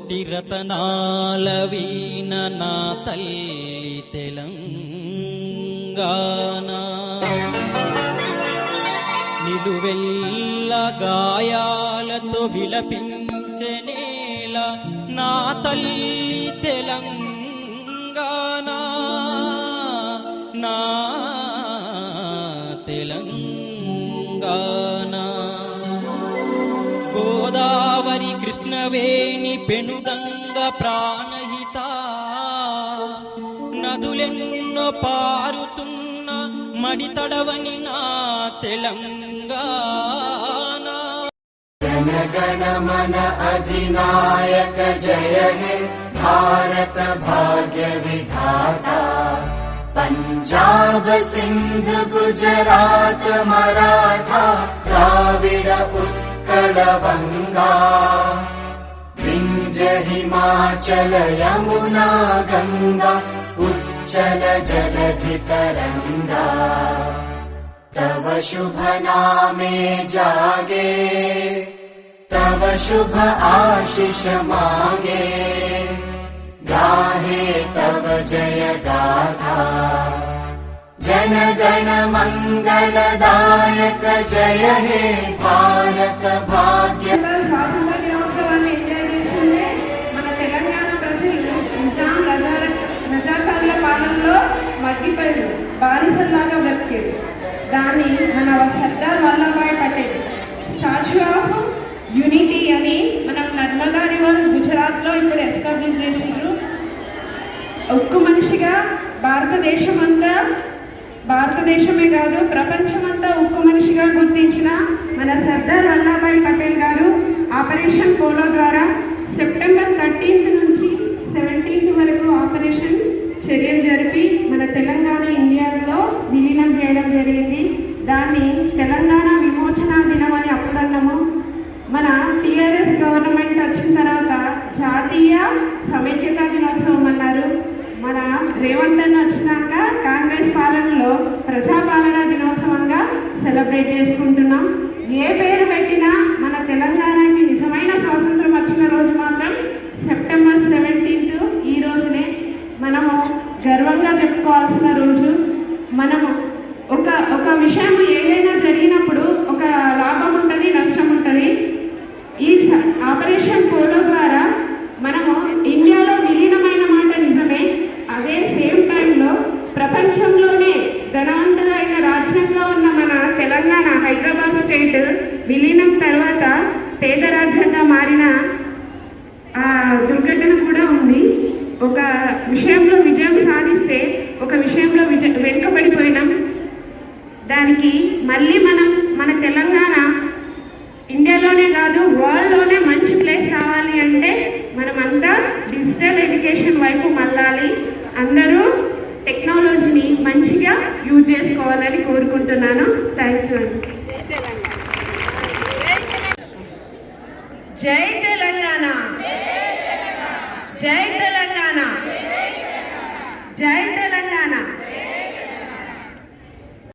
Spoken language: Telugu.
కోటి రతనాల వీణ నా తల్లి తెలంగాణ నిలువెల్ల గాయాలతో విలపించెనేల నా తల్లి తెలంగాణ నా తెలంగాణ గోదావరి కృష్ణవేణి పెనుగంగ ప్రాణహిత నదులెన్నో పారుతున్న మడితడవని నా తెలంగాణ జనగణ మన అధినాయక జయ హే భారత భాగ్య విధాత పంజాబ్ సింధ్ గుజరాత్ మరాఠా ద్రావిడ ఉత్కళ వంగా వింధ్య హిమాచల యమునా గంగా ఉజ్జల జలధి तरंगा तव शुभ नामे जागे तव शुभ आशीष मागे गाहे तव जय गाथा जनगण मंगलदायक जय हे भारत भाग्य మగ్గిపోయారు బానిసల్లాగా బ్రతికారు. దాన్ని మన Sardar Vallabhbhai Patel statue of unity అని మనం నర్మదా రివర్ గుజరాత్లో ఇప్పుడు ఎస్టాబ్లిష్ చేసిండ్రు. ఉక్కు మనిషిగా భారతదేశమే కాదు ప్రపంచమంతా ఉక్కు మనిషిగా గుర్తించిన మన సర్దార్ వల్లభాయ్ పటేల్ గారు ఆపరేషన్ పోలో ద్వారా సెప్టెంబర్ 13 నుంచి 17 వరకు ఆపరేషన్ చర్యలు జరిపి మన తెలంగాణ ఇండియాలో విలీనం చేయడం జరిగింది. దాన్ని తెలంగాణ విమోచన దినం అని అప్పుడన్నాము. మన టీఆర్ఎస్ గవర్నమెంట్ వచ్చిన తర్వాత జాతీయ సమైక్యతా దినోత్సవం అన్నారు. మన రేవంత్ అన్న వచ్చినాక కాంగ్రెస్ పాలనలో ప్రజాపాలన దినోత్సవంగా సెలబ్రేట్ చేసుకుంటున్నాం. ఏ పేరు పెట్టినా మన తెలంగాణకి నిజమైన స్వాతంత్రం వచ్చిన రోజు మాత్రం సెప్టెంబర్ 17 ఈ రోజునే మనము గర్వంగా చెప్పుకోవాల్సిన రోజు. మనము ఒక విషయం ఏదైనా జరిగినప్పుడు ఒక లాభం ఉంటుంది, నష్టం ఉంటుంది. ఈ ఆపరేషన్ పోలో ద్వారా మనము ఇండియాలో విలీనమైన మాట నిజమే. అదే సేమ్ టైంలో ప్రపంచంలోనే ధనవంతులైన రాజ్యంగా ఉన్న మన తెలంగాణ హైదరాబాద్ స్టేట్ విలీనం తర్వాత పేద రాజ్యంగా మారిన దుర్ఘటన కూడా ఉంది. ఒక విషయంలో విజయం సాధిస్తే ఒక విషయంలో వెనుకబడిపోయినాం. దానికి మళ్ళీ మన తెలంగాణ ఇండియాలోనే కాదు వరల్డ్లోనే మంచి ప్లేస్ రావాలి అంటే మనమంతా డిజిటల్ ఎడ్యుకేషన్ వైపు మళ్ళాలి. అందరూ టెక్నాలజీని మంచిగా యూజ్ చేసుకోవాలని కోరుకుంటున్నాను. థ్యాంక్ యూ అండి. జై తెలంగాణ, జై తెలంగాణ, జై తెలంగాణ.